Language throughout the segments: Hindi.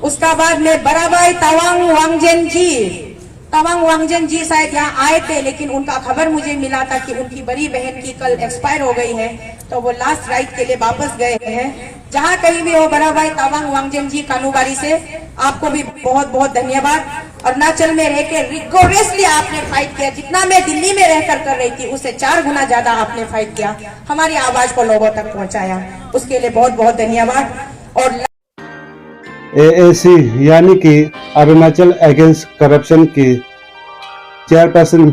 उसका बाद में बड़ा भाई तवांग वांगजेन जी शायद यहाँ आए थे, लेकिन उनका खबर मुझे मिला था कि उनकी बड़ी बहन की कल एक्सपायर हो गई है, तो वो लास्ट राइट के लिए वापस गए हैं। जहाँ कहीं भी हो बड़ा भाई तवांग वांगजेन जी कानूबारी से आपको भी बहुत बहुत धन्यवाद। अरुणाचल में रह के रिगोरसली आपने फाइट किया, जितना मैं दिल्ली में रहकर कर रही थी उससे 4 गुना ज्यादा आपने फाइट किया, हमारी आवाज को लोगों तक पहुंचाया, उसके लिए बहुत बहुत धन्यवाद। और AAC यानी कि अरुणाचल अगेंस्ट करप्शन की चेयरपर्सन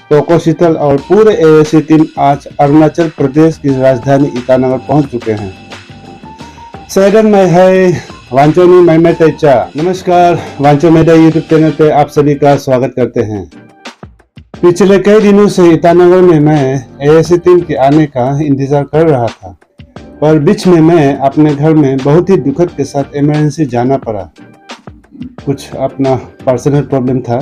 तोको शीतल और पूरे AAC टीम आज अरुणाचल प्रदेश की राजधानी ईटानगर पहुंच चुके हैं। सैडन में है वांचोनी मैमे तेचा। नमस्कार, वांचो मेडा यूट्यूब चैनल पे आप सभी का स्वागत करते हैं। पिछले कई दिनों से ईटानगर में मैं AAC टीम के आने का इंतजार कर रहा था, पर बीच में मैं अपने घर में बहुत ही दुखद के साथ इमरजेंसी जाना पड़ा। कुछ अपना पर्सनल प्रॉब्लम था,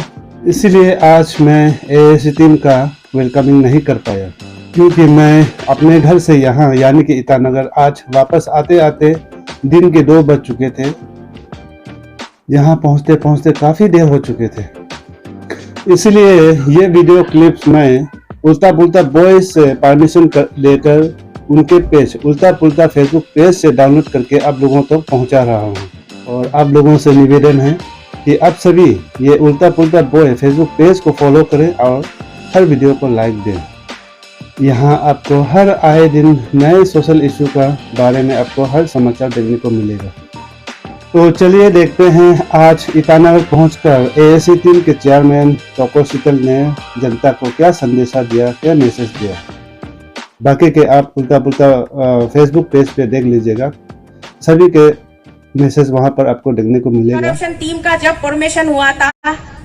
इसीलिए आज मैं AAC टीम का वेलकमिंग नहीं कर पाया, क्योंकि मैं अपने घर से यहाँ यानी कि ईटानगर आज वापस आते आते दिन के 2 बज चुके थे। यहाँ पहुँचते पहुँचते काफ़ी देर हो चुके थे, इसलिए ये वीडियो क्लिप्स मैं उल्टा पुल्टा बॉयज से परमिशन लेकर उनके पेज उल्टा पुल्टा फेसबुक पेज से डाउनलोड करके आप लोगों तक पहुंचा रहा हूं। और आप लोगों से निवेदन है कि आप सभी ये उल्टा पुल्टा बॉय फेसबुक पेज को फॉलो करें और हर वीडियो को लाइक दें। यहाँ आपको हर आए दिन नए सोशल इशू का बारे में आपको हर समाचार देखने को मिलेगा। तो चलिए देखते हैं आज ईटानगर पहुंचकर AAC टीम के चेयरमैन तोको शीतल ने जनता को क्या संदेशा दिया, क्या मैसेज दिया। बाकी के आप उल्टा पुल्टा फेसबुक पेज पे देख लीजिएगा, सभी के मैसेज वहां पर आपको देखने को मिलेगा। करप्शन टीम का जब फॉर्मेशन हुआ था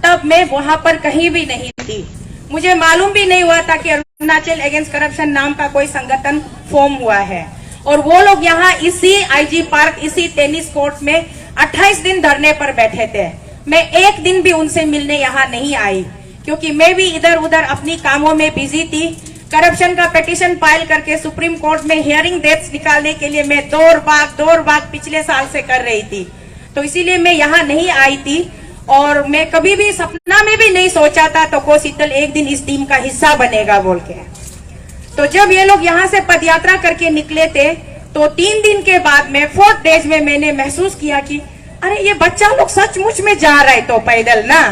तब मैं वहां पर कहीं भी नहीं थी, मुझे मालूम भी नहीं हुआ था कि अरुणाचल अगेंस्ट करप्शन नाम का कोई संगठन फॉर्म हुआ है। और वो लोग यहाँ इसी IG पार्क, इसी टेनिस कोर्ट में 28 दिन धरने पर बैठे थे। मैं एक दिन भी उनसे मिलने यहाँ नहीं आई, क्योंकि मैं भी इधर उधर अपनी कामों में बिजी थी। करप्शन का पिटीशन फाइल करके सुप्रीम कोर्ट में हियरिंग डेट्स निकालने के लिए मैं दौड़ भाग पिछले साल से कर रही थी, तो इसीलिए मैं यहाँ नहीं आई थी। और मैं कभी भी सपना में भी नहीं सोचा था तोको शीतल एक दिन इस टीम का हिस्सा बनेगा बोल के। तो जब ये लोग यहाँ से पदयात्रा करके निकले थे, तो 3 दिन के बाद में 4th डेज में मैंने महसूस किया कि अरे ये बच्चा लोग सचमुच में जा रहा है, तो पैदल ना,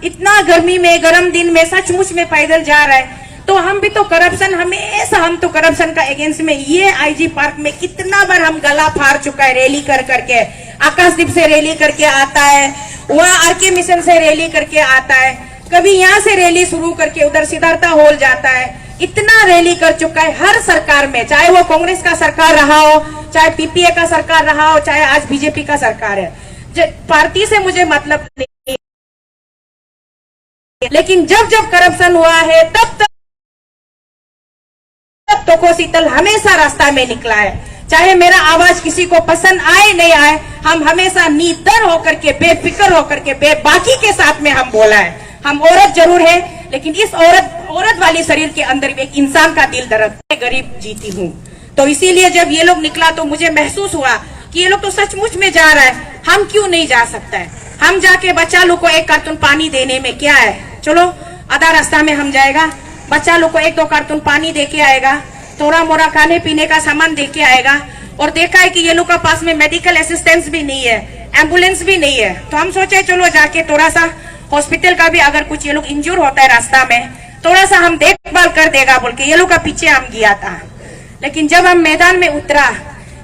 इतना गर्मी में गर्म दिन में सचमुच में पैदल जा रहा है। तो हम भी तो करप्शन, हमेशा हम तो करप्शन का अगेंस्ट में, ये IG पार्क में कितना बार हम गला फाड़ चुका है रैली कर करके। आकाशदीप से रैली करके आता है, वहाँ RK मिशन से रैली करके आता है, कभी यहाँ से रैली शुरू करके उधर सिद्धार्था हॉल जाता है। इतना रैली कर चुका है हर सरकार में, चाहे वो कांग्रेस का सरकार रहा हो, चाहे PPA का सरकार रहा हो, चाहे आज BJP का सरकार है। पार्टी से मुझे मतलब नहीं, लेकिन जब जब करप्शन हुआ है तब तोको शीतल हमेशा रास्ता में निकला है। चाहे मेरा आवाज किसी को पसंद आए नहीं आए, हम हमेशा निडर होकर के, बेफिक्र होकर के, बेबाकी के साथ में हम बोला है। हम औरत जरूर है, लेकिन इस औरत वाली शरीर के अंदर एक इंसान का दिल दर्द है। गरीब जीती हूँ, तो इसीलिए जब ये लोग निकला तो मुझे महसूस हुआ कि ये लोग तो सचमुच में जा रहा है, हम क्यों नहीं जा सकता है। हम जाके बच्चा लोग को 1 कार्टून पानी देने में क्या है, चलो आधा रास्ता में हम जाएगा, बच्चा लोग को 1-2 कार्टून पानी दे के आएगा, थोड़ा मोड़ा खाने पीने का सामान दे के आएगा। और देखा है कि ये लोग का पास में मेडिकल असिस्टेंस भी नहीं है, एम्बुलेंस भी नहीं है, तो हम सोचे चलो जाके थोड़ा सा हॉस्पिटल का भी, अगर कुछ ये लोग इंजूर होता है रास्ता में, थोड़ा सा हम देखभाल कर देगा बोल के ये लोग का पीछे हम गया था। लेकिन जब हम मैदान में उतरा,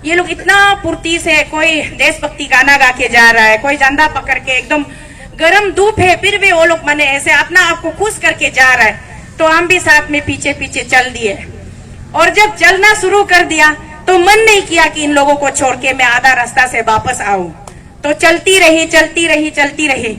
ये लोग इतना फुर्ती से, कोई देशभक्ति गाना गा के जा रहा है, कोई झंडा पकड़ के, एकदम गर्म धूप है फिर भी वो लोग मने ऐसे अपना आपको खुश करके जा रहा है, तो हम भी साथ में पीछे पीछे चल दिए। और जब चलना शुरू कर दिया तो मन नहीं किया कि इन लोगों को छोड़ के मैं आधा रास्ता से वापस आऊं, तो चलती रही।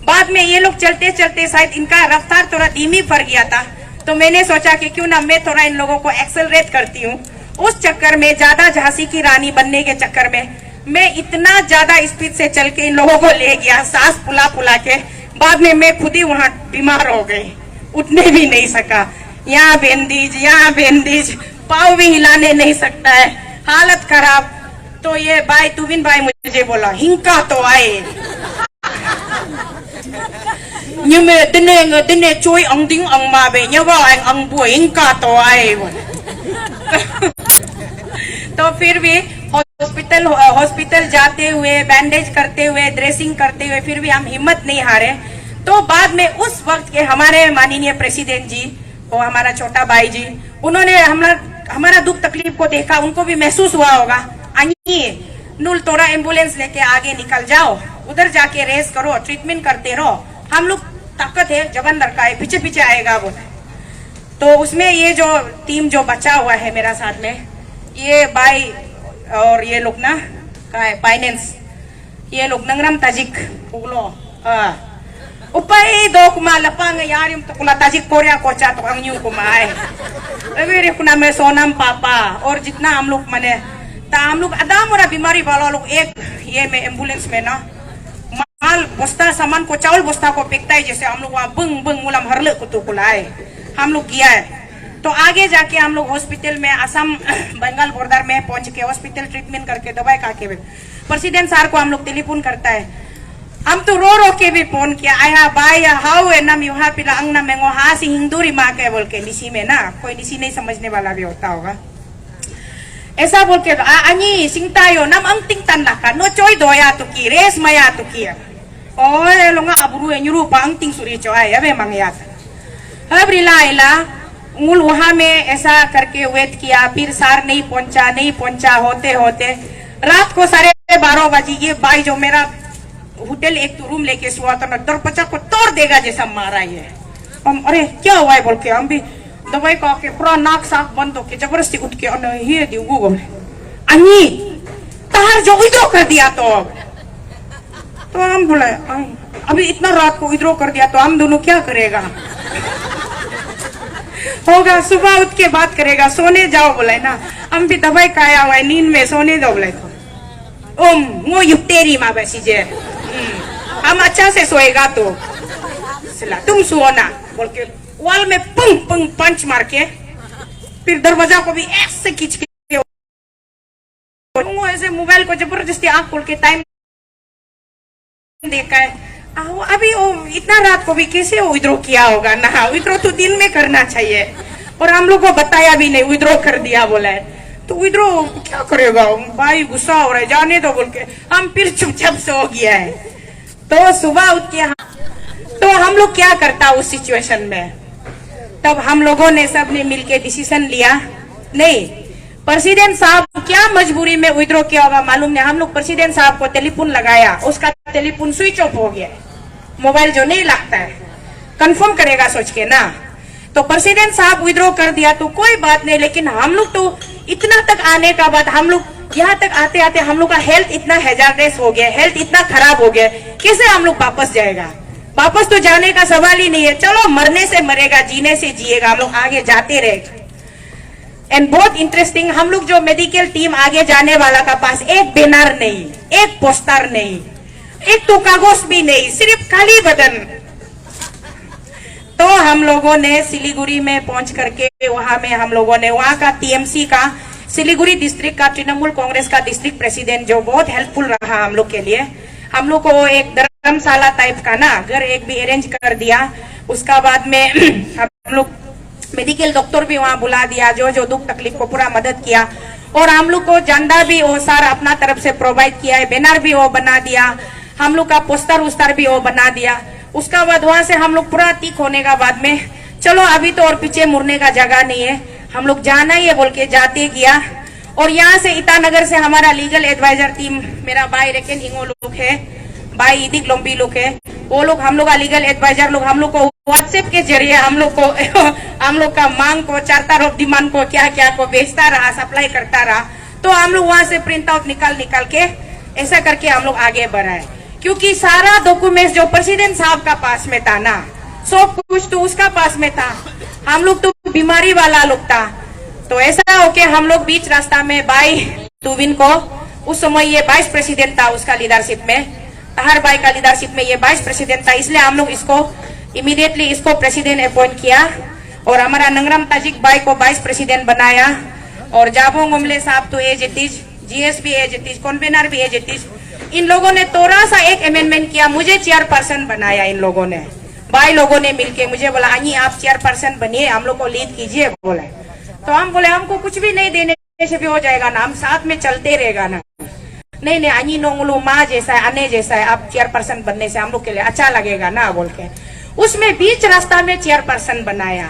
बाद में ये लोग चलते चलते शायद इनका रफ्तार थोड़ा धीमी पड़ गया था, तो मैंने सोचा कि क्यों ना मैं थोड़ा इन लोगों को एक्सेलरेट करती हूँ। उस चक्कर में, ज्यादा झांसी की रानी बनने के चक्कर में मैं इतना ज्यादा स्पीड से चल के इन लोगों को ले गया, सांस फुला के। बाद में मैं खुद ही वहां बीमार हो गई, उठने भी नहीं सका, यहाँ बेंदीज, पाँव भी हिलाने नहीं सकता है, हालत खराब। तो ये भाई तुविन भाई मुझे बोला हिंका तो आए nhưng mà tên này chui ông tiếng ông mà về nhớ vào ông buổi हिंका तो आए तो फिर भी हॉस्पिटल जाते हुए बैंडेज करते हुए ड्रेसिंग करते हुए फिर भी हम हिम्मत नहीं हारे। तो बाद में उस वक्त के हमारे माननीय प्रेसिडेंट जी और हमारा छोटा भाई जी उन्होंने हमारा दुख तकलीफ को देखा, उनको भी महसूस हुआ होगा। आइए नूल तोरा एम्बुलेंस लेके आगे निकल जाओ, उधर जाके रेस करो, ट्रीटमेंट करते रहो, हम लोग ताकत है, जबन लड़का है, पीछे पीछे आएगा वो। तो उसमें ये जो टीम जो बचा हुआ है मेरा साथ में, ये भाई और ये लोग ना का है फाइनेंस, ये लोग नंगरम ताजिक उगलो उपाय दो कुमा लपांग यार तो कुला ताजिक कोरिया कोचा तो अंग यूं कुमा है अभी रे कुना में सोनम पापा और जितना हम लोग मने ता हम लोग अदाम और बीमारी वाला लोग एक ये में एम्बुलेंस में ना माल बस्ता सामान को चावल बस्ता को फेंकता है, जैसे हम लोग वहाँ बंग बंग मुलाम हरले कुतु कुलाए हम लोग किया है। तो आगे जाके हम लोग हॉस्पिटल में असम बंगाल बॉर्डर में पहुंच के हॉस्पिटल ट्रीटमेंट करके दवाई खा के प्रेसिडेंट सर को हम लोग टेलीफोन करता है, हम तो रो रो के भी फोन किया आया बाय हाउ है नम युहा पिला अंग ना मेंगो हा सी हिंदूरी माँ के बोल के निसी में ना कोई निसी नहीं समझने वाला भी होता होगा, ऐसा बोल के अनि सिंगतायो नम अंग तिंग तन लाका नो चोई दोया तो की रेस मया तो किया ओए लोंगा अबरू एnyuru पांग तिंग सुरी चोय अबे मंगया अब रिलाइला मूल वहां में ऐसा करके वेट किया, फिर सार नहीं पहुंचा होते होते रात को 12:30 बजे ये भाई जो मेरा होटल एक तो रूम लेके सोया था ना दरपचा को तोड़ देगा जैसा मारा ये। हम अरे क्या हुआ है बोल के हम भी दवाई का के पूरा नाक साक बंद होके जबरदस्ती उठ के ये दियो अन्नी तार जो विद्रोह कर दिया तो हम बोले अभी इतना रात को विद्रोह कर दिया तो हम दोनों क्या करेगा होगा सुबह उठ के बात करेगा, सोने जाओ बोले ना, हम भी दवाई खाया हुआ है नींद में सोने दो बोले तो वो युक्तेरी माँ बैसी जे हम अच्छा से सोएगा तो तुम सुओ ना बोल के वॉल में पंग पंग पंच मार के फिर दरवाजा को भी ऐसे खींच के वो ऐसे मोबाइल को जबरदस्ती आंख खोल के टाइम देखा है। अभी वो इतना रात को भी कैसे विद्रोह किया होगा ना, विद्रोह तो दिन में करना चाहिए और हम लोग को बताया भी नहीं, विद्रोह कर दिया बोला है तो विद्रोह क्या करेगा भाई, गुस्सा हो रहा है जाने दो बोल के हम फिर चुपचाप सो गया है। तो सुबह उठ के तो हम लोग क्या करता उस सिचुएशन में, तब हम लोगों ने सबने मिलके डिसीजन लिया नहीं प्रेसिडेंट साहब क्या मजबूरी में विद्रोह किया होगा मालूम नहीं, हम लोग प्रेसिडेंट साहब को टेलीफोन लगाया, उसका टेलीफोन स्विच ऑफ हो गया, मोबाइल जो नहीं लगता है कंफर्म करेगा सोच के ना, तो प्रेसिडेंट साहब विद्रोह कर दिया तो कोई बात नहीं, लेकिन हम लोग तो इतना तक आने का बाद हम लोग यहाँ तक आते आते हम लोग का हेल्थ इतना हैजार्डस हो गया, हेल्थ इतना खराब हो गया, कैसे हम लोग वापस जाएगा, वापस तो जाने का सवाल ही नहीं है, चलो मरने से मरेगा जीने से जिएगा, हम लोग आगे जाते रहेगा। एंड बहुत इंटरेस्टिंग, हम लोग जो मेडिकल टीम आगे जाने वाला का पास एक बैनर नहीं, एक पोस्टर नहीं, एक तो कागज भी नहीं, सिर्फ खाली बदन। तो हम लोगों ने सिलीगुड़ी में पहुंच करके वहां में हम लोगों ने वहां का टीएमसी का सिलीगुड़ी डिस्ट्रिक्ट का तृणमूल कांग्रेस का डिस्ट्रिक्ट प्रेसिडेंट जो बहुत हेल्पफुल रहा हम लोग के लिए, हम लोग को एक धर्मशाला टाइप का ना घर एक भी अरेंज कर दिया। उसका बाद में हम लोग मेडिकल डॉक्टर भी वहाँ बुला दिया जो जो दुख तकलीफ को पूरा मदद किया, और हम लोग को झंडा भी वो सारा अपना तरफ से प्रोवाइड किया है, बैनर भी वो बना दिया, हम लोग का पोस्टर उस्तर भी वो बना दिया। उसका बाद वहां से हम लोग पूरा ठीक होने का बाद में चलो अभी तो और पीछे मुड़ने का जगह नहीं है, हम लोग जाना ही है बोल के जाते गया। और यहाँ से ईटानगर से हमारा लीगल एडवाइजर टीम, मेरा भाई रेकेन हिंगो लोग है, भाई इदिक लोम्बी लोग है, वो लोग हम लोग का लीगल एडवाइजर लोग हम लोग को व्हाट्सएप के जरिए हम लोग का मांग को चारता रोप डिमांड को क्या क्या को बेचता रहा, सप्लाई करता रहा। तो हम लोग वहां से प्रिंट आउट निकाल के ऐसा करके हम लोग आगे बढ़ाए, क्योंकि सारा डॉक्यूमेंट जो प्रेसिडेंट साहब का पास में था ना, सब कुछ तो उसका पास में था, हम लोग तो बीमारी वाला लोग था। तो ऐसा होके हम लोग बीच रास्ता में भाई तुविन को, उस समय ये वाइस प्रेसिडेंट था, उसका लीडरशिप में, तहार भाई का लीडरशिप में ये वाइस प्रेसिडेंट था, इसलिए हम लोग इसको इमीडिएटली इसको प्रेसिडेंट अपॉइंट किया, और हमारा नंगरम ताजिक भाई को वाइस प्रेसिडेंट बनाया, और जाबोंग उमले साहब तो एज इट इज GS भी है जतीश, कन्वेनर भी है जतीश। इन लोगों ने थोड़ा सा एक अमेंडमेंट किया, मुझे चेयरपर्सन बनाया इन लोगों ने, भाई लोगों ने मिलके मुझे बोला आनी आप चेयरपर्सन बनिए, हम लोग को लीड कीजिए बोले। तो हम बोले हमको कुछ भी नहीं देने से भी हो जाएगा ना, हम साथ में चलते रहेगा ना। नहीं नहीं आनी नोंगलू माँ जैसा है, अने जैसा है, आप चेयरपर्सन बनने से हम लोग के लिए अच्छा लगेगा ना बोल के उसमें बीच रास्ता में चेयरपर्सन बनाया।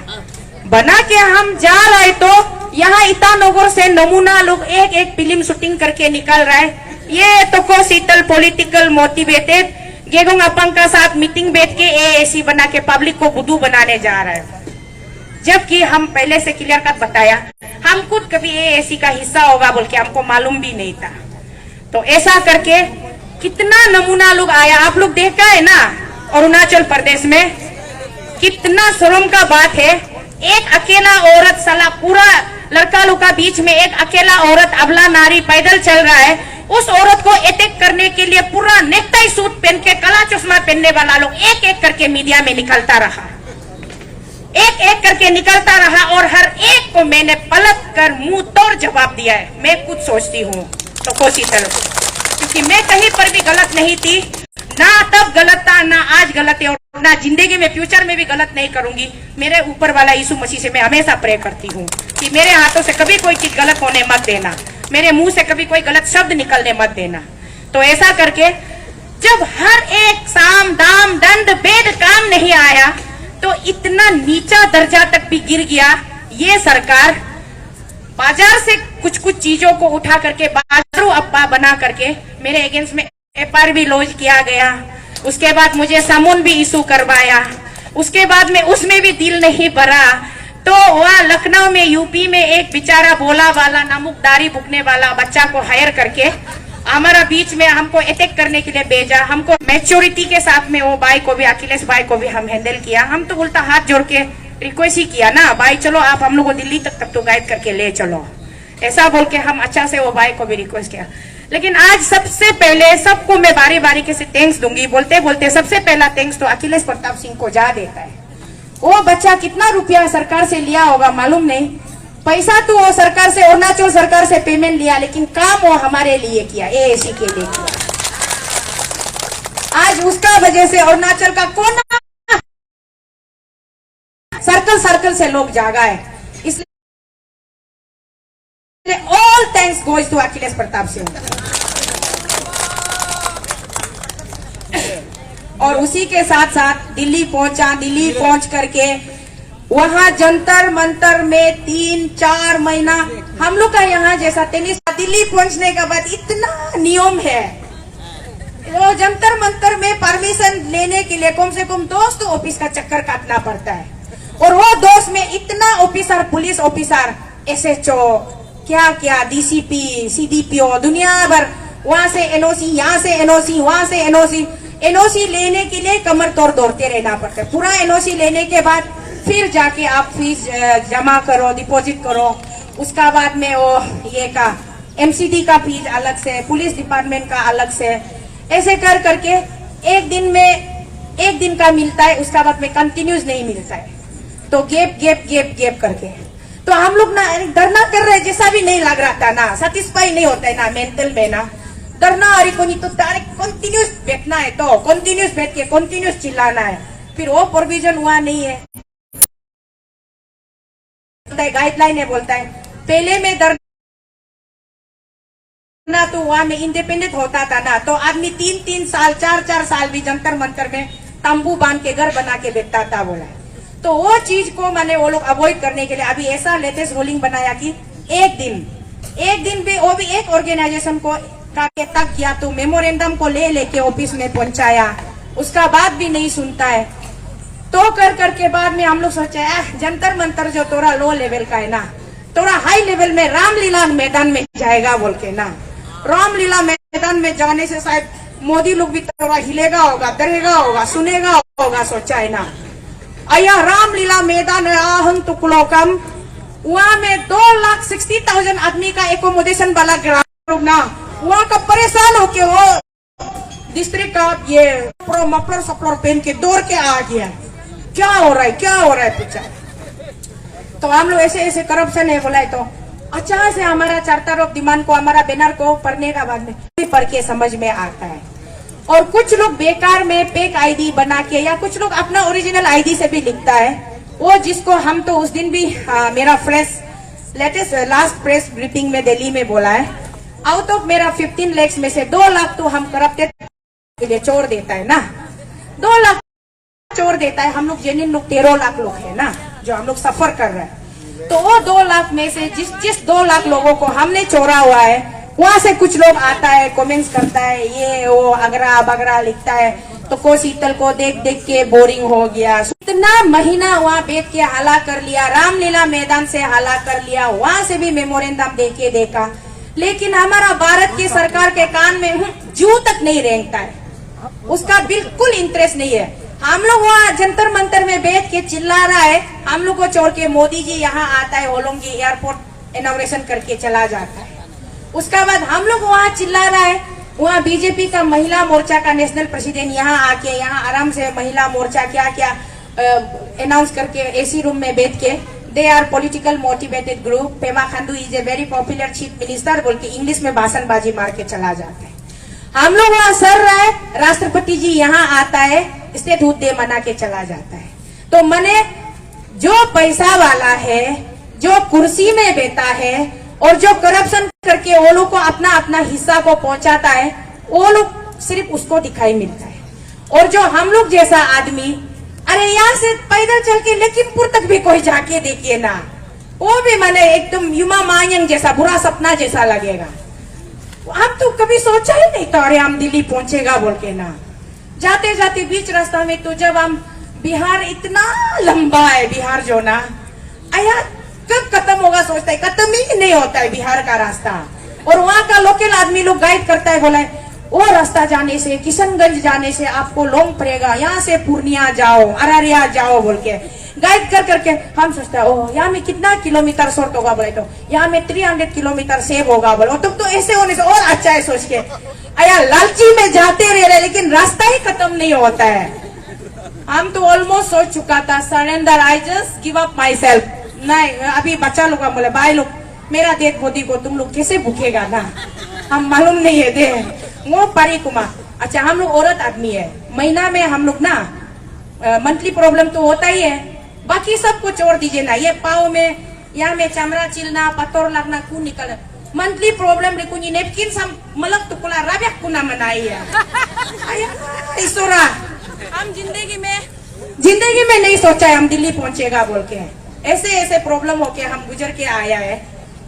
बना के हम जा रहे तो यहाँ ईटानगर से नमूना लोग एक एक फिल्म शूटिंग करके निकल रहा है। ये तो को शीतल पॉलिटिकल मोटिवेटेड गेगोंग अपंग का साथ मीटिंग बैठ के AAC बना के पब्लिक को बुद्धू बनाने जा रहा है, जबकि हम पहले से क्लियर कट बताया हम खुद कभी AAC का हिस्सा होगा बोल के हमको मालूम भी नहीं था। तो ऐसा करके कितना नमूना लोग आया, आप लोग देखा है ना अरुणाचल प्रदेश में, कितना शर्म का बात है। एक अकेला औरत साला पूरा लड़का लोग का बीच में एक अकेला औरत अबला नारी पैदल चल रहा है, उस औरत को अटैक करने के लिए पूरा नेकटाई सूट पहन के काला चश्मा पहनने वाला लोग एक एक करके मीडिया में निकलता रहा, एक एक करके निकलता रहा और हर एक को मैंने पलट कर मुंह तोड़ जवाब दिया है। मैं कुछ सोचती हूँ तो कोसी तरफ, क्योंकि मैं कहीं पर भी गलत नहीं थी, ना तब गलत था ना आज गलत है और ना जिंदगी में फ्यूचर में भी गलत नहीं करूंगी। मेरे ऊपर वाला यीशु मसीह से मैं हमेशा प्रे करती हूँ कि मेरे हाथों से कभी कोई चीज गलत होने मत देना, मेरे मुंह से कभी कोई गलत शब्द निकलने मत देना। तो ऐसा करके जब हर एक साम दाम दंड भेद काम नहीं आया तो इतना नीचा दर्जा तक भी गिर गया। ये सरकार बाजार से कुछ कुछ चीजों को उठा करके बाजारू अप्पा बना करके मेरे अगेंस्ट में FIR भी लॉन्च किया गया। उसके बाद मुझे समन भी इशू करवाया, उसके बाद में उसमें भी दिल नहीं भरा। तो वह लखनऊ में यूपी में एक बेचारा बोला वाला नमुकदारी बुकने वाला बच्चा को हायर करके हमारा बीच में हमको अटैक करने के लिए भेजा। हमको मैच्योरिटी के साथ में वो भाई को भी, अखिलेश भाई को भी हम हैंडल किया। हम तो उल्टा हाथ जोड़ के रिक्वेस्ट ही किया ना, भाई चलो आप हम लोग को दिल्ली तक तो गाइड करके ले चलो, ऐसा बोल के हम अच्छा से वो भाई को भी रिक्वेस्ट किया। लेकिन आज सबसे पहले सबको मैं बारी बारी के से थैंक्स दूंगी। बोलते बोलते सबसे पहला थैंक्स तो अखिलेश प्रताप सिंह को जा देता है। वो बच्चा कितना रुपया सरकार से लिया होगा मालूम नहीं, पैसा तो वो सरकार से, अरुणाचल सरकार से पेमेंट लिया, लेकिन काम वो हमारे लिए किया, AAC के लिए किया। आज उसका वजह से अरुणाचल का कोना सर्कल सर्कल से लोग जागा है। इसलिए all thanks goes to Akhilesh Pratap Singh. और उसी के साथ साथ दिल्ली पहुंचा, दिल्ली पहुंच करके वहां जंतर मंतर में 3-4 महीना हम लोग का यहाँ जैसा टेनिस। दिल्ली पहुंचने के बाद इतना नियम है, वो जंतर मंतर में परमिशन लेने के लिए कम से कम 200 ऑफिस का चक्कर काटना पड़ता है। और वो 200 में इतना ऑफिसर, पुलिस ऑफिसर, SHO, क्या क्या DCP, CDPO, दुनिया भर, वहां से NOC, यहाँ से NOC, वहां से NOC लेने के लिए कमर तोड़ दौड़ते रहना पड़ता है। पूरा NOC लेने के बाद फिर जाके आप फीस जमा करो, डिपॉजिट करो, उसका बाद में वो ये का MCD का फीस अलग से, पुलिस डिपार्टमेंट का अलग से, ऐसे कर करके एक दिन का मिलता है, उसका बाद में कंटिन्यूस नहीं मिलता है। तो गैप करके तो हम लोग ना धरना कर रहे जैसा भी नहीं लग रहा था ना, सेटिस्फाई नहीं होता है ना मेंटल में ना, डरना और को नहीं तो डायरेक्ट कंटिन्यूस बैठना है, तो कंटिन्यूस बैठ के कंटिन्यूस चिल्लाना है। फिर वो प्रोविजन हुआ नहीं है, गाइडलाइन है, बोलता है पहले में डरना तो वहां में इंडिपेंडेंट होता था ना, तो आदमी 3-3 साल 4-4 साल भी जंतर मंतर में तंबू बांध के घर बना के बैठता था बोला। तो वो चीज को मैंने वो लोग अवॉइड करने के लिए अभी ऐसा लेटेस्ट रूलिंग बनाया कि एक दिन भी वो भी एक ऑर्गेनाइजेशन को तक किया तो मेमोरेंडम को ले लेके ऑफिस में पहुंचाया, उसका बात भी नहीं सुनता है। तो कर के बाद में हम लोग सोचे जंतर मंतर जो थोड़ा लो लेवल का है ना, थोड़ा हाई लेवल में रामलीला मैदान में जाएगा बोल के ना, रामलीला मैदान में जाने से शायद मोदी लोग भी थोड़ा हिलेगा होगा, डरेगा होगा, सुनेगा होगा, सोचा है ना। अया रामलीला मैदान आहं तुकलोकम, वहाँ में 2,60,000 आदमी का एकोमोडेशन वाला ग्राउंड ना, वहाँ का परेशान होके वो डिस्ट्रिक्ट का ये मफलर सफलर पहन के दौड़ के आ गया, क्या हो रहा है पूछा। तो हम लोग ऐसे करप्शन है बोला है, तो अच्छा से हमारा चार तरफ दिमाग को, हमारा बैनर को पढ़ने का बाद में पढ़ के समझ में आता है। और कुछ लोग बेकार में फेक आईडी बना के, या कुछ लोग अपना ओरिजिनल आईडी से भी लिखता है, वो जिसको हम तो उस दिन भी मेरा लास्ट प्रेस ब्रीफिंग में दिल्ली में बोला है, आउट ऑफ मेरा 15 लाख में से 2 लाख तो हम करप्टेड के लिए छोड़ देता है ना, 2 लाख छोड़ देता है। हम लोग जेन्युइन लोग 13 लाख लोग है ना, जो हम लोग सफर कर रहे हैं। तो वो 2 लाख में से जिस 2 लाख लोगों को हमने छोड़ा हुआ है, वहां से कुछ लोग आता है, कमेंट्स करता है, ये वो अगरा बगरा लिखता है, तो को शीतल को देख देख के बोरिंग हो गया। इतना महीना वहाँ बैठ के हाला कर लिया, रामलीला मैदान से हाला कर लिया, वहां से भी मेमोरेंडम दे के देखा, लेकिन हमारा भारत की सरकार के कान में जू तक नहीं रेंगता है, उसका बिल्कुल इंटरेस्ट नहीं है। हम लोग वहाँ जंतर मंतर में बैठ के चिल्ला रहा है, हम लोग को छोड़ के मोदी जी यहाँ आता है, होलोंगी एयरपोर्ट इनॉग्रेशन करके चला जाता है। उसका बाद हम लोग वहाँ चिल्ला रहा है, वहाँ बीजेपी का महिला मोर्चा का नेशनल प्रेसिडेंट यहाँ आके यहाँ आराम से महिला मोर्चा क्या क्या अनाउंस करके एसी रूम में बैठ के, they are political motivated group, Pema Khandu is a very popular chief minister बोल के इंग्लिश में भाषणबाजी मार के चला जाता है। हम लोग वहाँ सर रहा है, राष्ट्रपति जी यहाँ आता है, स्टेट हुद्दे मना के चला जाता है। तो मने जो पैसा वाला है, जो कुर्सी में बैठा है और जो करप्शन करके वो लोग को अपना अपना हिस्सा को पहुंचाता है, वो लोग सिर्फ उसको दिखाई मिलता है। और जो हम लोग जैसा आदमी, अरे यहाँ से पैदल चल के लखीमपुर तक भी कोई जाके देखिए ना, वो भी माने एकदम युमा मायंग जैसा बुरा सपना जैसा लगेगा। हम तो कभी सोचा ही नहीं था, अरे हम दिल्ली पहुंचेगा बोल के ना। जाते जाते बीच रास्ता में तो जब हम, बिहार इतना लंबा है, बिहार जो ना आया कब खत्म होगा सोचता है, खत्म ही नहीं होता है बिहार का रास्ता। और वहाँ का लोकल आदमी लोग गाइड करता है, बोला है वो रास्ता जाने से, किशनगंज जाने से आपको लॉन्ग पड़ेगा, यहाँ से पूर्णिया जाओ, अररिया जाओ बोल के गाइड कर करके हम सोचते हैं, ओह यहाँ में कितना किलोमीटर शॉर्ट होगा बोले, तो यहाँ में 300 किलोमीटर सेव होगा बोले, तो ऐसे होने से और अच्छा है सोच के आया लालची में जाते रह रहे, लेकिन रास्ता ही खत्म नहीं होता है। हम तो ऑलमोस्ट सोच चुका था, surrender, I just give up my self, नहीं अभी बच्चा लोग बोले भाई लोग मेरा देख मोदी को तुम लोग कैसे भूखेगा ना, हम मालूम नहीं है दे वो परी कुमार। अच्छा हम लोग औरत आदमी है, महीना में हम लोग ना मंथली प्रॉब्लम तो होता ही है, बाकी सब को छोड़ दीजिए ना, ये पाँव में यहाँ में चमड़ा चिलना, पत्थर लगना क्यों निकल, मंथली प्रॉब्लम रिकुनी नेपकिन सम मलक तो कुला राबिया कुना मनाई है। ईश्वरा हम जिंदगी में नहीं सोचा है हम दिल्ली पहुंचेगा बोल के, ऐसे ऐसे प्रॉब्लम होके हम गुजर के आया है।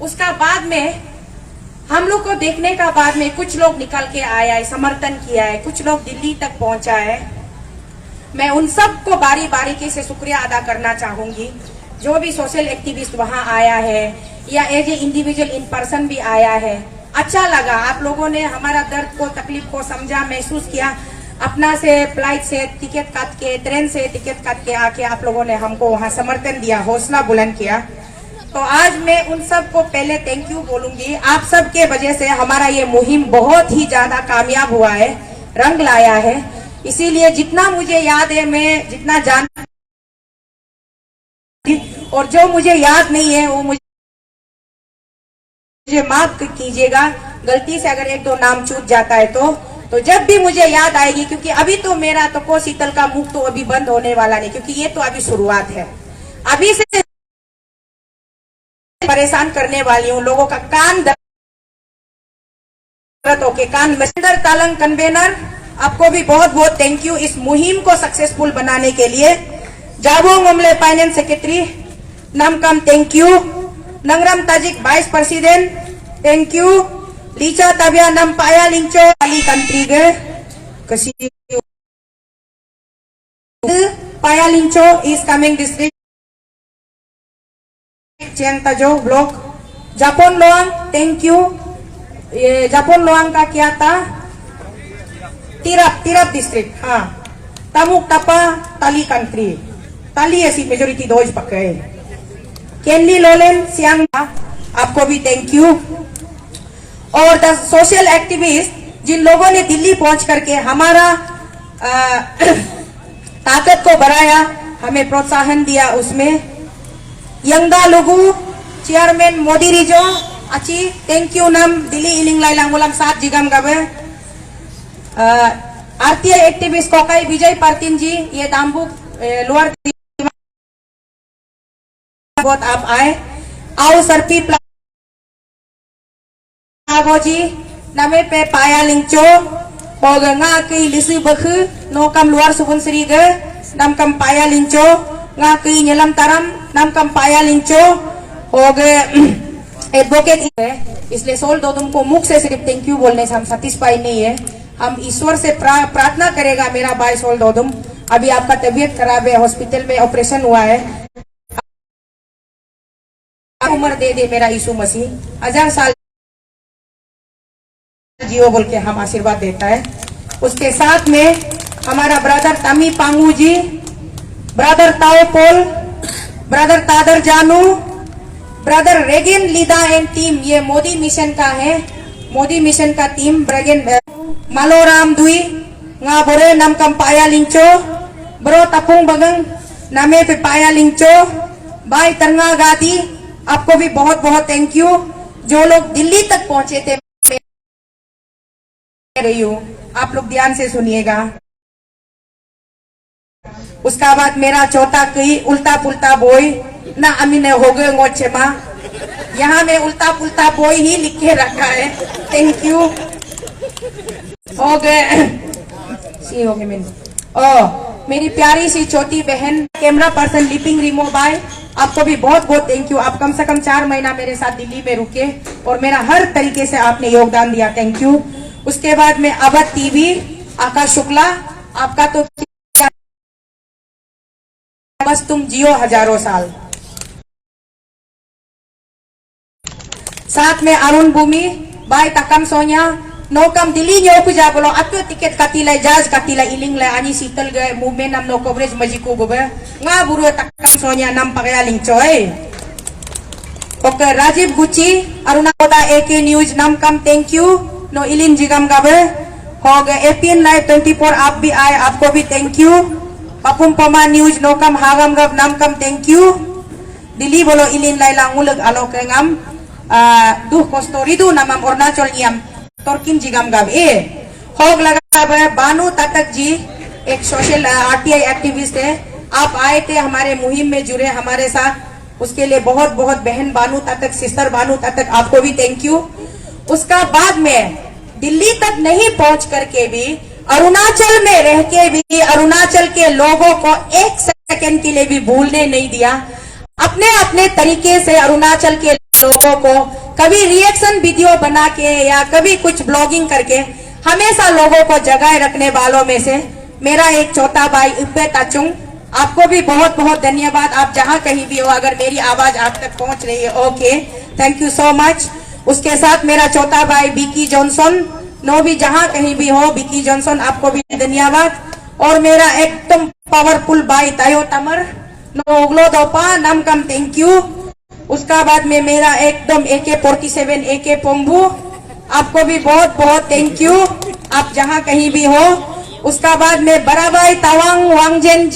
उसका बाद में हम लोग को देखने का बाद में कुछ लोग निकल के आया है, समर्थन किया है, कुछ लोग दिल्ली तक पहुंचा है। मैं उन सब को बारी बारीकी से शुक्रिया अदा करना चाहूंगी, जो भी सोशल एक्टिविस्ट वहां आया है या as a individual in person भी आया है। अच्छा लगा, आप लोगों ने हमारा दर्द को, तकलीफ को समझा, महसूस किया, अपना से फ्लाइट से टिकट काट के, ट्रेन से टिकट काट के आके आप लोगों ने हमको वहाँ समर्थन दिया, हौसला बुलंद किया। तो आज मैं उन सब को पहले थैंक यू बोलूंगी, आप सब के वजह से हमारा ये मुहिम बहुत ही ज्यादा कामयाब हुआ है, रंग लाया है। इसीलिए जितना मुझे याद है, मैं जितना जान, और जो मुझे याद नहीं है वो मुझे माफ कीजिएगा, गलती से अगर एक दो नाम छूट जाता है तो जब भी मुझे याद आएगी, क्योंकि अभी तो मेरा तो को शीतल का मुख तो अभी बंद होने वाला नहीं, क्योंकि ये तो अभी शुरुआत है। अभी से परेशान करने वाली हूँ, लोगों का कान दर्द होके कान मसिंदर तालंग कन्वेनर, आपको भी बहुत बहुत थैंक यू इस मुहिम को सक्सेसफुल बनाने के लिए। जाबोंग ओमले फाइनेंस सेक्रेटरी नामकम थैंक यू, नंगरम ताजिक वाइस प्रेसिडेंट थैंक यू, लीचा तबिया नम पाया लिंचो अली कंट्री गे कसी पाया लिंचो इज कमिंग डिस्ट्रिक्ट चेंग तजो ब्लॉक, जापोन लोंग थैंक यू, ये जापोन लोंग का क्या था, तिरप डिस्ट्रिक्ट, हाँ, तमुक तपा ताली कंट्री, ताली ऐसी मेजोरिटी दोज पकड़े, केनली लोलेन सियांग, आपको भी थैंक यू। और द सोशल एक्टिविस्ट जिन लोगों ने दिल्ली पहुंच करके हमारा ताकत को बढ़ाया, हमें प्रोत्साहन दिया, उसमें यंगा लोगू चेयरमैन मोदी रिजो अच्छी थैंक यू नम दिल्ली इलिंग लाइलांग उलम 7 जिगम गबे आरटीआई एक्टिविस्ट कोकाई विजय पार्टिन जी ये दाम्बू लोअर बहुत आप आए आओ सरपी प्लागो जी नमे पे पाया लिंचो होगा कई लिसु बखु नो कम luar Subunsri ge nam kam paya linco nga कई nyelam taram nam kam paya linco होगे एडवोकेट है इसलिए सोल दो तुमको मुख से सिर्फ थैंक यू बोलने से हम सेटिस्फाई नहीं है हम ईश्वर से प्रार्थना करेगा मेरा भाई सोल दो तुम अभी आपका तबीयत खराब है हॉस्पिटल में ऑपरेशन हुआ है उम्र दे दे मेरा यीशु मसीह 1000 साल जियो बोल के हम आशीर्वाद देता है। उसके साथ में हमारा ब्रदर तमी पांगू जी, ब्रदर ताओ पोल, ब्रदर तादर जानू, ब्रदर रेगिन लीदा एंड टीम ये मोदी मिशन का है। मोदी मिशन का टीम ब्रेगन मालोराम दुई nga बोरे नम कम पाया लिंचो ब्रो तपुंग बगंग नमे पे पाया लिंचो भाई तरंगा गादी आपको भी बहुत बहुत थैंक यू जो लोग दिल्ली तक पहुंचे थे रही हूँ आप लोग ध्यान से सुनिएगा। उसका बाद मेरा चौथा कई उल्टा पुल्टा बोई ना अमीन हो गए गोचेमा यहाँ में उल्टा पुल्टा बोई ही लिख के रखा है थैंक यू हो गए सी हो गए मैंने मेरी प्यारी सी छोटी बहन कैमरा पर्सन लिपिंग रिमो बाय आपको भी बहुत बहुत थैंक यू। आप कम से कम 4 महीना मेरे साथ दिल्ली में रुके और मेरा हर तरीके से आपने योगदान दिया थैंक यू। उसके बाद में अवध टीवी आकाश शुक्ला आपका तो बस तुम जियो हजारों साल। साथ में अरुण भूमि बाय तकम सोनिया नौकम दिल्ली न्यो पुजा बोलो अतो टिकट कातिला जहाज कातिला इलिंग ला आनी सीतल गए मूवमेंट नम नो कवरेज मजिको गोबे nga बुरो तकम सोनिया नम पगया लिंग चोय ओके राजीव गुची अरुणा कोदा एके न्यूज नम कम थैंक यू नो इलिन जिगम गाबे हो गए एपीएन लाइव 24 आप भी आए आपको भी thank you. पपुम Pama news no कम हागम गब नाम कम थैंक यू। दिल्ली बोलो इलिन Laila nguleg alok ngam duh kostori du namam Arunachal नियम तोरकिन जिगम गब ए होग लगा बानू तातक जी एक सोशल आरटीआई एक्टिविस्ट है आप आए थे हमारे मुहिम में जुड़े हमारे साथ उसके लिए बहुत बहुत बहन बानू तातक सिस्टर बानू तातक आपको भी थैंक यू। उसका बाद में दिल्ली तक नहीं पहुंच करके भी अरुणाचल में रह के भी अरुणाचल के लोगों को एक सेकंड के लिए भी भूलने नहीं दिया। अपने अपने तरीके से अरुणाचल के लोगों को कभी रिएक्शन वीडियो बना के या कभी कुछ ब्लॉगिंग करके हमेशा लोगों को जगाए रखने वालों में से मेरा एक चौथा भाई इब्बे ताचुंग आपको भी बहुत बहुत धन्यवाद। आप जहां कहीं भी हो अगर मेरी आवाज आप तक पहुंच रही है okay thank you so much. उसके साथ मेरा चौथा भाई बिकी जॉनसन नो भी जहां कहीं भी हो बिकी जॉनसन आपको भी धन्यवाद। और मेरा एकदम पावरफुल भाई तायो तमर नो ओगलो दोपा नम कम थैंक यू। उसका बाद में मेरा एकदम AK-47 AK पोंबू आपको भी बहुत बहुत थैंक यू आप जहां कहीं भी हो। उसका बाद में बड़ा भाई तवांग वांगजन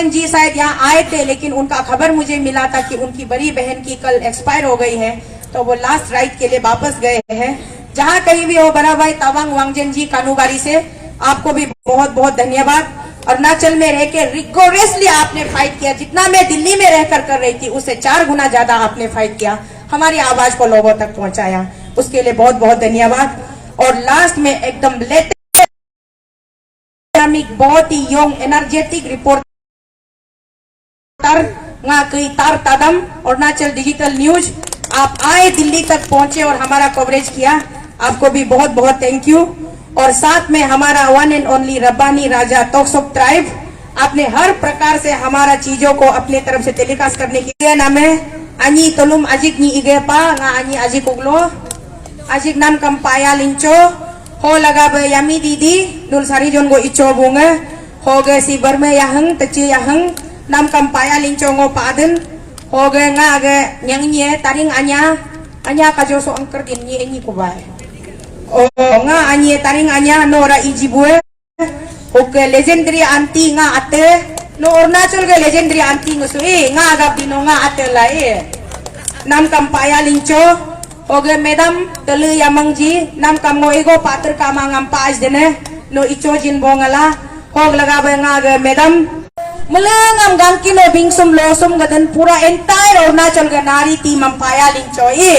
जी शायद यहाँ आए थे लेकिन उनका खबर मुझे मिला था कि उनकी बड़ी बहन की कल एक्सपायर हो गई है तो वो लास्ट राइड के लिए वापस गए हैं। जहां कहीं भी हो बड़ा भाई तवांग वांगजन जी कानूबारी से आपको भी बहुत बहुत धन्यवाद। अरुणाचल में रह के रिगोरसली आपने फाइट किया जितना मैं दिल्ली में रहकर कर रही थी उससे 4 गुना ज्यादा आपने फाइट किया हमारी आवाज को लोगों तक पहुंचाया उसके लिए बहुत बहुत धन्यवाद। और लास्ट में एकदम लेटेस्ट बहुत ही यंग एनर्जेटिक रिपोर्टर तार तादम अरुणाचल डिजिटल न्यूज आप आए दिल्ली तक पहुंचे और हमारा कवरेज किया आपको भी बहुत बहुत थैंक यू। और साथ में हमारा वन एंड ओनली रब्बानी राजा तोक्सोक ट्राइब आपने हर प्रकार से हमारा चीजों को अपने तरफ से टेलीकास्ट करने के लिए नाम है अनी तलुम अजिक नी इगे पा अनी अजिक उगलो अजिक नाम कम पाया लिंचो हो लगा बे यमी दीदी दुल सारी जोन गो इचो बुंगे हो गए सी बर में यहंग तची यहंग नाम कम पाया लिंचो गो पादन हो गए nga gay न्यंग Taring anya kajo so angker din ni ko ba oh nga anye taring anya nora ijibue oke legendary anti nga ate no Arunachal ke legendary anti ngusu nga agap dino nga ate la nam kam paya lincho oge medam telu yamang ji nam kam ngo ego patr kamangam pas dene no icho jin bongala hog laga benga ge medam melengam gangkino bingsum losum gadan pura entire Arunachal ga nari timam paya lincho e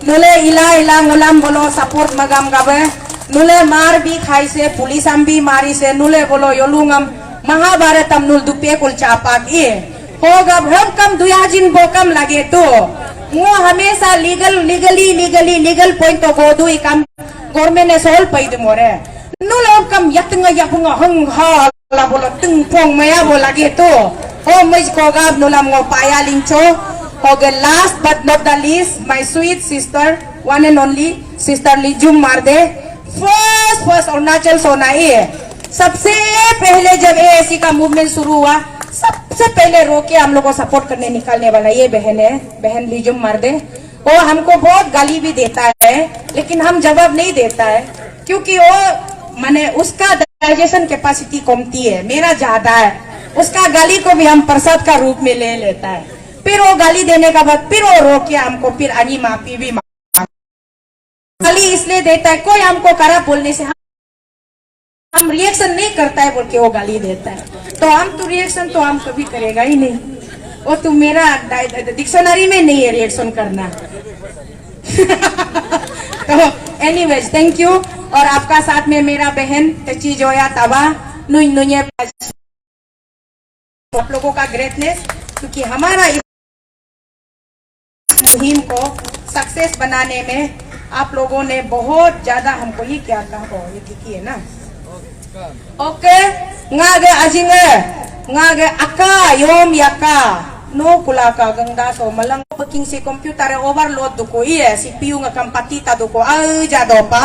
nule ila ngulam bolo support magam gabe nule mar bi khai se police am भी मारी से nule bolo yolungam महाभारतम नुल दुपे कुल चापाक ए होगा हम कम दुयाजिन बोकम लगे तो वो हमेशा लीगल पॉइंट तो गोदु कम गवर्नमेंट ने सोल पैद मोरे नुल कम यतंग यपुंग हंग हा ला बोलो तुंग पोंग मया बो लगे तो हो मुझ को गाब नुलम गो पाया लिंचो होगे last but not the least my sweet sister one and only sister लिजुम मार दे फर्स्ट अरुणाचल सोना ए सबसे पहले जब एएसी का मूवमेंट शुरू हुआ सबसे पहले रोके हम लोग को सपोर्ट करने निकालने वाला ये बहन है, बहन लीजुम मर्दे। वो हमको बहुत गाली भी देता है लेकिन हम जवाब नहीं देता है क्योंकि वो माने उसका डाइजेशन कैपेसिटी कमती है, मेरा ज्यादा है। उसका गाली को भी हम प्रसाद का रूप में ले लेता है। फिर वो गाली देने का बाद फिर वो रोके हमको फिर अनी माफी भी गाली इसलिए देता है कोई हमको खराब बोलने से हम रिएक्शन नहीं करता है बोल के वो गाली देता है तो हम तो रिएक्शन तो हम कभी करेगा ही नहीं। वो तो मेरा डिक्शनरी में नहीं है रिएक्शन करना। तो एनीवेज थैंक यू और आपका साथ में मेरा बहन तची जोया तबा नुई नुई आप लोगों का ग्रेटनेस क्योंकि हमारा इस मुहिम को सक्सेस बनाने में आप लोगों ने बहुत ज्यादा हमको ये क्या कहा ये ठीक है ना। Okay ngage ajinge ngage aka yom yaka no kula ka gangda so malang peking si komputer overload duko iya CPU nga kampatita duko ay jado pa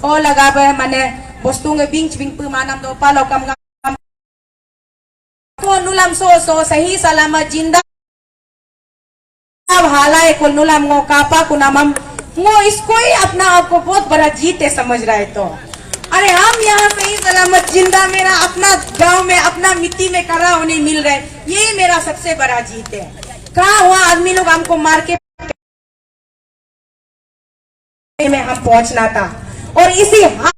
o lagabe mane bostu nga bing pu manam do pa lo kam ko nulam so sahi salamat jinda अब हालाए कुल नुलम ngo kapa kunamam ngo इसको ही अपना आपको बहुत बड़ा जीत है समझ रहा है तो अरे हम यहाँ सही सलामत जिंदा मेरा अपना गांव में अपना मिट्टी में करा होने मिल रहा है यही मेरा सबसे बड़ा जीत है। कहाँ हुआ आदमी लोग हमको मार के में हम पहुंचना था और इसी हार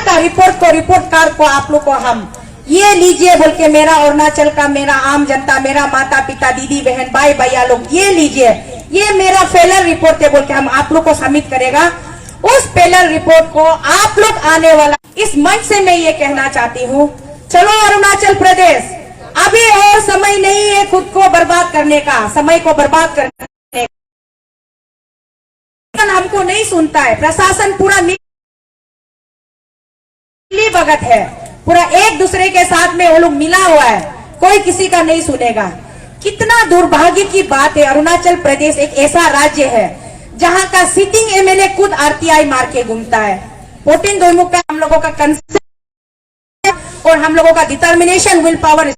का रिपोर्ट कार्ड को आप लोग को हम ये लीजिए बोल के मेरा अरुणाचल का मेरा आम जनता मेरा माता पिता दीदी बहन भाई भैया लोग ये लीजिए ये मेरा फेलर रिपोर्ट है बोल के हम आप लोग को सबमिट करेगा। उस फेलर रिपोर्ट को आप लोग आने वाला इस मंच से मैं ये कहना चाहती हूँ चलो अरुणाचल प्रदेश अभी और समय नहीं है खुद को बर्बाद करने का समय को बर्बाद करने का हमको नहीं सुनता है प्रशासन पूरा मिली भगत है पूरा एक दूसरे के साथ में वो लोग मिला हुआ है कोई किसी का नहीं सुनेगा। कितना दुर्भाग्य की बात है अरुणाचल प्रदेश एक ऐसा राज्य है जहां का सिटिंग एमएलए खुद आरटीआई मार के घूमता है। पोटिन दोईमुख का हम लोगों का कंसेप्ट और हम लोगों का डिटर्मिनेशन विल पावर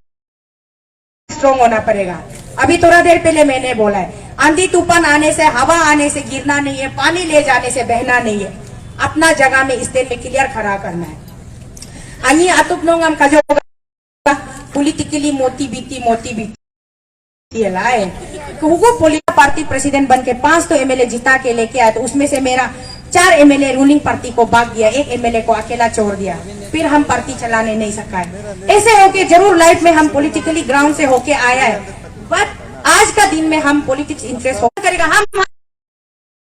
स्ट्रॉन्ग होना पड़ेगा। अभी थोड़ा देर पहले मैंने बोला है आंधी तूफान आने से हवा आने से गिरना नहीं है पानी ले जाने से बहना नहीं है अपना जगह में स्टैंड में क्लियर खड़ा करना है। अनि आतुक नोंगम का जो पॉलिटिकली मोती बीती लाए पोलिटिकल पार्टी प्रेसिडेंट बन के 5 तो एमएलए जिता के लेके आए तो उसमें से मेरा 4 एमएलए रूलिंग पार्टी को भाग दिया 1 एमएलए को अकेला छोड़ दिया फिर हम पार्टी चलाने नहीं सका है। ऐसे होके जरूर लाइफ में हम पॉलिटिकली ग्राउंड से होके आया है बट आज का दिन में हम पॉलिटिक्स इंटरेस्ट हो करेगा हम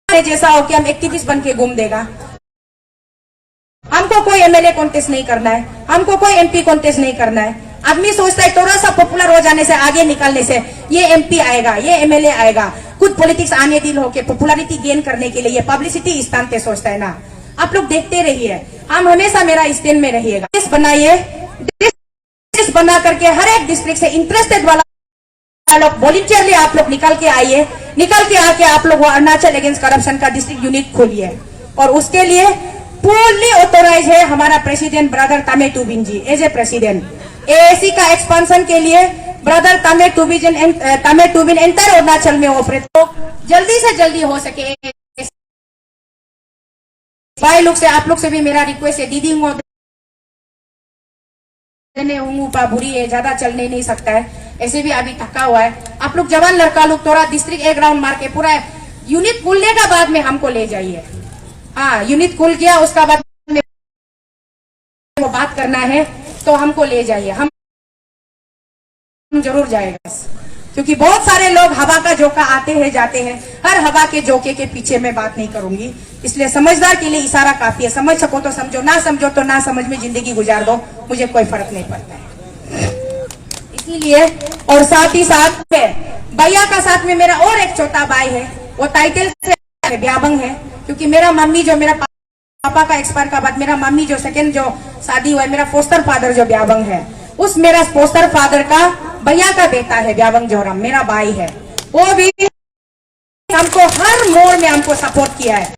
जैसा हो कि हम एक्टिविस्ट बन के घूम देगा। हमको कोई एमएलए कॉन्टेस्ट नहीं करना है हमको कोई एमपी कॉन्टेस्ट नहीं करना है। आदमी सोचता है थोड़ा सा पॉपुलर हो जाने से आगे निकलने से ये एमपी आएगा ये एमएलए आएगा खुद पॉलिटिक्स आने दिल होके पॉपुलैरिटी गेन करने के लिए ये पब्लिसिटी स्थान पे सोचता है ना। आप लोग देखते रहिए हम हमेशा मेरा स्टैंड में रहिएगा। लिस्ट बनाइए लिस्ट बना करके हर एक डिस्ट्रिक्ट से इंटरेस्टेड वाला लोग वॉलंटियरली आप लोग निकल के आइए निकल के आके आप लोग अरुणाचल अगेंस्ट करप्शन का डिस्ट्रिक्ट यूनिट खोलिए और उसके लिए फुल्ली ऑथोराइज है हमारा president brother Tame Tubin ji as a president. AAC का एक्सपांशन के लिए ब्रदर तामे टूबिन एंटायर अरुणाचल में ऑपरेट तो जल्दी से जल्दी हो सके। भाई लोग से आप लोग से भी मेरा रिक्वेस्ट है दीदी ऊपा बुरी है, ज्यादा चलने नहीं सकता है, ऐसे भी अभी थका हुआ है। आप लोग जवान लड़का लोग थोड़ा डिस्ट्रिक्ट एक राउंड मार के पूरा यूनिट खुलने का बाद में हमको ले जाइए। हाँ, यूनिट खुल गया उसका बाद में वो बात करना है तो हमको ले जाइए, हम जरूर जाएगा। क्योंकि बहुत सारे लोग हवा का झोंका आते हैं जाते हैं, हर हवा के झोंके के पीछे मैं बात नहीं करूंगी। इसलिए समझदार के लिए इशारा काफी है, समझ सको तो समझो, ना समझो तो ना समझ में जिंदगी गुजार दो, मुझे कोई फर्क नहीं पड़ता है। इसीलिए और साथ ही साथ भैया का साथ में मेरा और एक छोटा भाई है, वो टाइटल से ब्याबंग है। क्योंकि मेरा मम्मी जो मेरा पापा का एक्सपायर का बाद मेरा मम्मी जो सेकंड जो शादी हुआ है, मेरा फोस्टर फादर जो ब्याबंग है, उस मेरा फोस्टर फादर का भैया का बेटा है ब्याबंग जोरम, मेरा भाई है। वो भी हमको हर मोड़ में हमको सपोर्ट किया है।